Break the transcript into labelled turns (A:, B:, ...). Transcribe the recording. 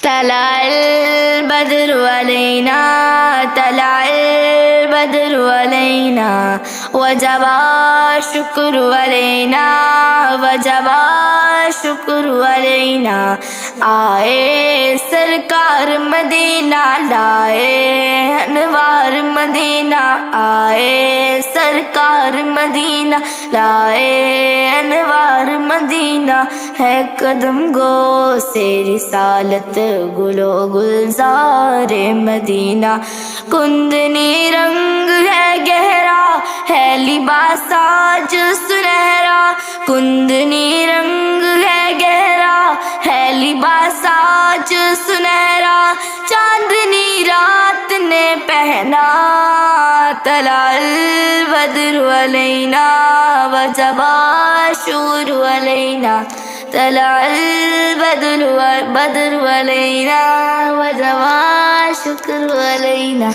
A: طلع البدر علينا طلع البدر علينا وجب الشكر علينا وجب الشكر علينا آئے سرکار مدینہ لائے انوار مدینہ آئے سرکار مدینہ لائے انوار مدینہ ہے قدم گو سے رسالت گلو گلزار مدینہ کندنی رنگ ہے گہرا ہے لباس آج سنہرا کندنی رنگ ہے گہرا ہے لباس آج سنہرا چاندنی رات نے پہنا طلع البدر علينا وجب الشكر علينا طلع البدر علينا وجب الشكر علينا